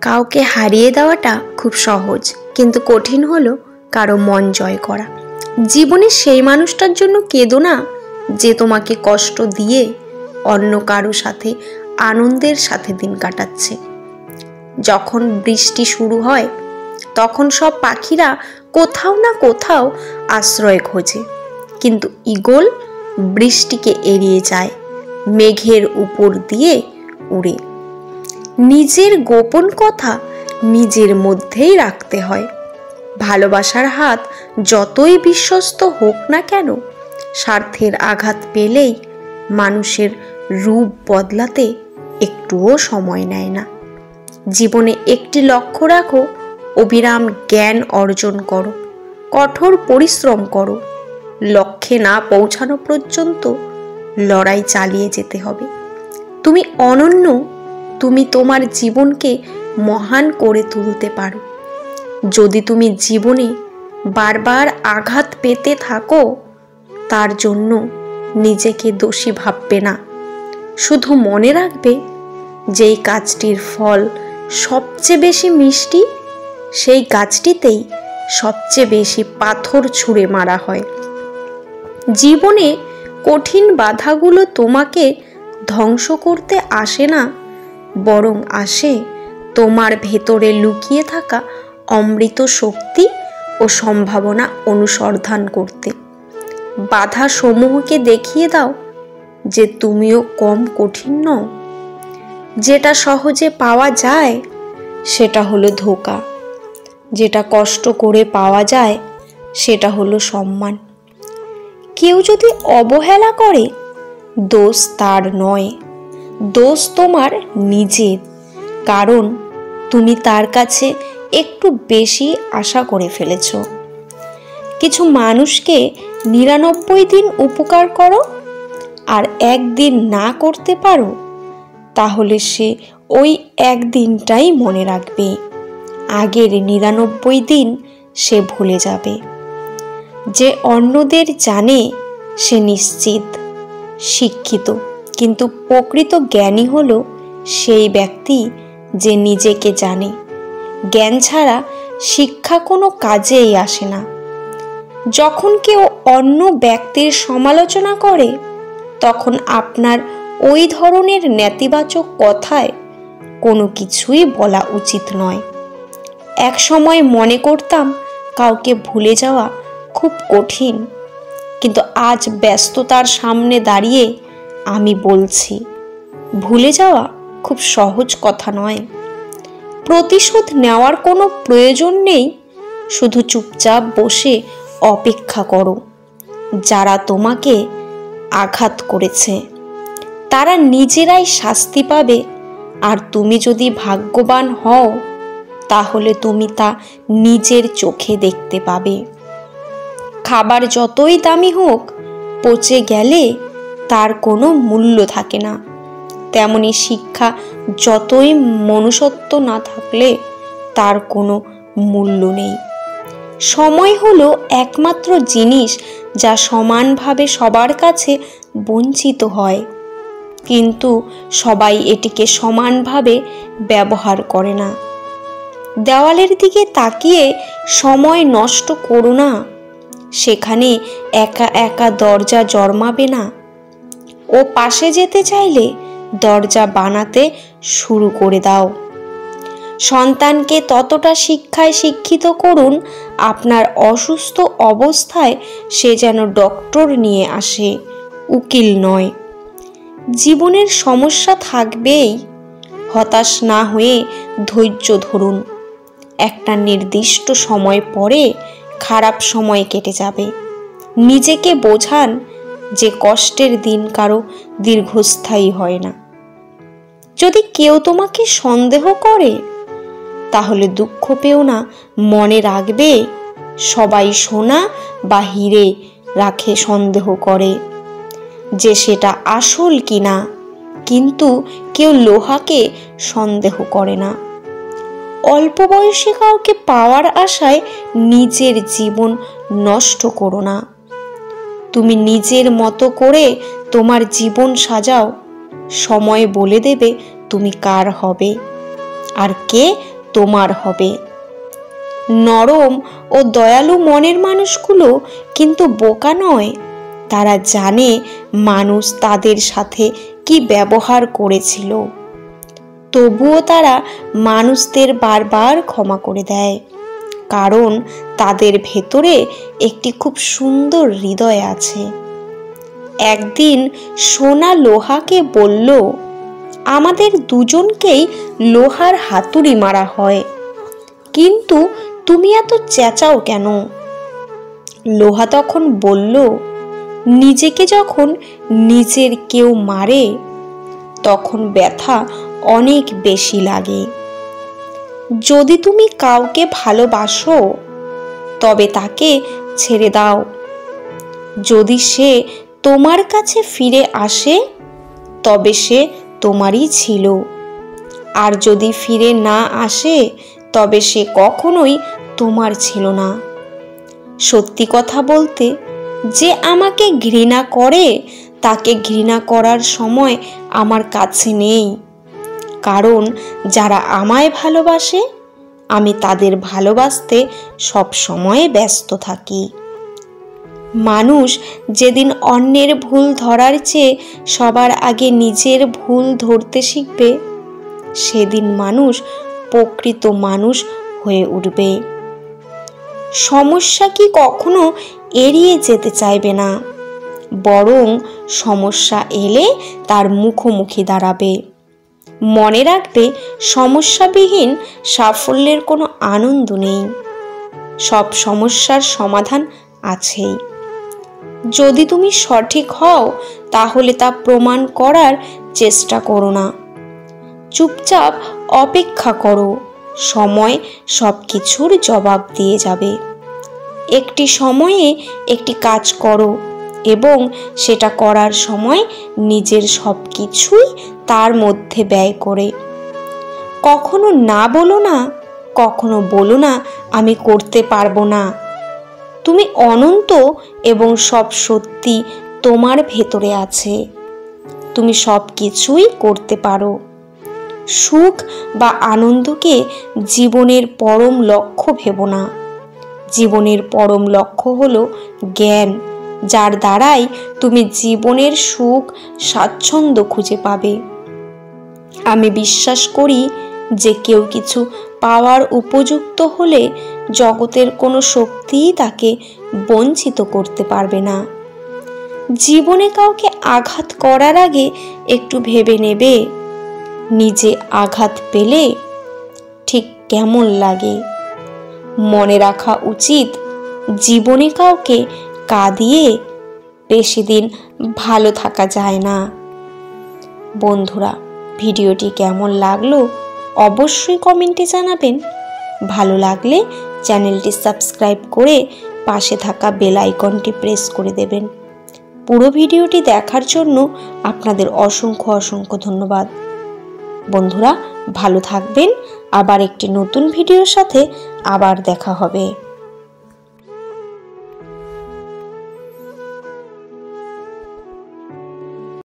কাউকে হারিয়ে দেওয়াটা খুব সহজ, কিন্তু কঠিন হলো কারো মন জয় করা। জীবনে সেই মানুষটার জন্য কেঁদো না যে তোমাকে কষ্ট দিয়ে অন্য কারো সাথে আনন্দের সাথে দিন কাটাচ্ছে। যখন বৃষ্টি শুরু হয় তখন সব পাখিরা কোথাও না কোথাও আশ্রয় খোঁজে, কিন্তু ঈগল বৃষ্টিকে এড়িয়ে যায়, মেঘের উপর দিয়ে উড়ে। নিজের গোপন কথা নিজের মধ্যেই রাখতে হয়। ভালোবাসার হাত যতই বিশ্বস্ত হোক না কেন, স্বার্থের আঘাত পেলেই মানুষের রূপ বদলাতে একটুও সময় নেয় না। জীবনে একটি লক্ষ্য রাখো, অবিরাম জ্ঞান অর্জন করো, কঠোর পরিশ্রম করো। লক্ষ্যে না পৌঁছানো পর্যন্ত লড়াই চালিয়ে যেতে হবে। তুমি অনন্য, তুমি তোমার জীবনকে মহান করে তুলতে পারো। যদি তুমি জীবনে বারবার আঘাত পেতে থাকো, তার জন্য নিজেকে দোষী ভাববে না। শুধু মনে রাখবে, যেই গাছটির ফল সবচেয়ে বেশি মিষ্টি, সেই গাছটিতেই সবচেয়ে বেশি পাথর ছুঁড়ে মারা হয়। জীবনে কঠিন বাধাগুলো তোমাকে ধ্বংস করতে আসে না, বরং আসে তোমার ভেতরে লুকিয়ে থাকা অমৃত শক্তি ও সম্ভাবনা অনুসন্ধান করতে। বাধা সমূহকে দেখিয়ে দাও যে তুমিও কম কঠিন নও। যেটা সহজে পাওয়া যায় সেটা হলো ধোঁকা, যেটা কষ্ট করে পাওয়া যায় সেটা হলো সম্মান। কেউ যদি অবহেলা করে, দোষ তার নয়, দোষ তোমার নিজের, কারণ তুমি তার কাছে একটু বেশি আশা করে ফেলেছ। কিছু মানুষকে 99 দিন উপকার করো আর একদিন না করতে পারো, তাহলে সে ওই একদিনটাই মনে রাখবে, আগের 99 দিন সে ভুলে যাবে। যে অন্যদের জানে সে নিশ্চিত শিক্ষিত, কিন্তু প্রকৃত জ্ঞানী হলো সেই ব্যক্তি যে নিজেকে জানে। জ্ঞান ছাড়া শিক্ষা কোনো কাজেই আসে না। যখন কেউ অন্য ব্যক্তির সমালোচনা করে, তখন আপনার ওই ধরনের নেতিবাচক কথায় কোনো কিছুই বলা উচিত নয়। এক সময় মনে করতাম কাউকে ভুলে যাওয়া খুব কঠিন, কিন্তু আজ ব্যস্ততার সামনে দাঁড়িয়ে আমি বলছি, ভুলে যাওয়া খুব সহজ কথা নয়। প্রতিশোধ নেওয়ার কোনো প্রয়োজন নেই, শুধু চুপচাপ বসে অপেক্ষা করো। যারা তোমাকে আঘাত করেছে তারা নিজেরাই শাস্তি পাবে, আর তুমি যদি ভাগ্যবান হও তাহলে তুমি তা নিজের চোখে দেখতে পাবে। খাবার যতই দামি হোক, পচে গেলে তার কোনো মূল্য থাকে না। তেমনি শিক্ষা যতই মনুষ্যত্ব না থাকলে তার কোনো মূল্য নেই। সময় হলো একমাত্র জিনিস যা সমানভাবে সবার কাছে বঞ্চিত হয়, কিন্তু সবাই এটিকে সমানভাবে ব্যবহার করে না। দেওয়ালের দিকে তাকিয়ে সময় নষ্ট করো না, সেখানে একা একা দরজা জন্মাবে না। ও পাশে যেতে চাইলে দরজা বানাতে শুরু করে দাও। সন্তানকে ততটা শিক্ষায় শিক্ষিত করুন, আপনার অসুস্থ অবস্থায় সে যেন ডক্টর নিয়ে আসে, উকিল নয়। জীবনের সমস্যা থাকবেই, হতাশ না হয়ে ধৈর্য ধরুন। একটা নির্দিষ্ট সময় পরে খারাপ সময় কেটে যাবে। নিজেকে বোঝান যে কষ্টের দিন কারো দীর্ঘস্থায়ী হয় না। যদি কেউ তোমাকে সন্দেহ করে, তাহলে দুঃখ পেও না, মনে রাখবে সবাই সোনা বা হিরে রাখে সন্দেহ করে যে সেটা আসল কিনা, কিন্তু কেউ লোহাকে সন্দেহ করে না। অল্প বয়সে কাউকে পাওয়ার আশায় নিজের জীবন নষ্ট করো না। তুমি নিজের মতো করে তোমার জীবন সাজাও, সময় বলে দেবে তুমি কার হবে আর কে তোমার হবে। নরম ও দয়ালু মনের মানুষগুলো কিন্তু বোকা নয়। তারা জানে মানুষ তাদের সাথে কি ব্যবহার করেছিল, তবুও তারা মানুষদের বারবার ক্ষমা করে দেয়, কারণ তাদের ভেতরে একটি খুব সুন্দর হৃদয় আছে। একদিন সোনা লোহাকে বলল, আমাদের দুজনকেই লোহার হাতুড়ি মারা হয়, কিন্তু তুমি এত চেঁচাও কেন? লোহা তখন বলল, নিজেকে যখন নিজের কেউ মারে তখন ব্যথা অনেক বেশি লাগে। যদি তুমি কাউকে ভালোবাসো তবে তাকে ছেড়ে দাও। যদি সে তোমার কাছে ফিরে আসে তবে সে তোমারই ছিল, আর যদি ফিরে না আসে তবে সে কখনোই তোমার ছিল না। সত্যি কথা বলতে, যে আমাকে ঘৃণা করে তাকে ঘৃণা করার সময় আমার কাছে নেই, কারণ যারা আমায় ভালোবাসে আমি তাদের ভালোবাসতে সব সময় ব্যস্ত থাকি। মানুষ যেদিন অন্যের ভুল ধরার চেয়ে সবার আগে নিজের ভুল ধরতে শিখবে, সেদিন মানুষ প্রকৃত মানুষ হয়ে উঠবে। সমস্যা কি কখনো এড়িয়ে যেতে চাইবে না, বরং সমস্যা এলে তার মুখোমুখি দাঁড়াবে। মনে রাখবে, সমস্যাবিহীন সাফল্যের কোনো আনন্দ নেই। সব সমস্যার সমাধান আছেই। যদি তুমি সঠিক হও তাহলে তা প্রমাণ করার চেষ্টা করো না। চুপচাপ অপেক্ষা করো, সময় সব কিছুর জবাব দিয়ে যাবে। একটি সময়ে একটি কাজ করো এবং সেটা করার সময় নিজের সব কিছুই তার মধ্যে ব্যয় করে। কখনো না বলো না, কখনো বলো না আমি করতে পারবো না। তুমি অনন্ত এবং সব সত্যি তোমার ভেতরে আছে। তুমি সব কিছুই করতে পারো। সুখ বা আনন্দকে জীবনের পরম লক্ষ্য ভেবো না। জীবনের পরম লক্ষ্য হলো জ্ঞান, যার দ্বারাই তুমি জীবনের সুখ স্বাচ্ছন্দ্য খুঁজে পাবে। আমি বিশ্বাস করি যে কেউ কিছু পাওয়ার উপযুক্ত হলে জগতের কোনো শক্তিই তাকে বঞ্চিত করতে পারবে না। জীবনে কাউকে আঘাত করার আগে একটু ভেবে নেবে, নিজে আঘাত পেলে ঠিক কেমন লাগে। মনে রাখা উচিত, জীবনে কাউকে কাঁদিয়ে বেশি দিন ভালো থাকা যায় না। বন্ধুরা, ভিডিওটি কেমন লাগলো অবশ্যই কমেন্টে জানাবেন। ভালো লাগলে চ্যানেলটি সাবস্ক্রাইব করে পাশে থাকা বেল আইকনটি প্রেস করে দেবেন। পুরো ভিডিওটি দেখার জন্য আপনাদের অসংখ্য অসংখ্য ধন্যবাদ। বন্ধুরা, ভালো থাকবেন। আবার একটি নতুন ভিডিওর সাথে আবার দেখা হবে।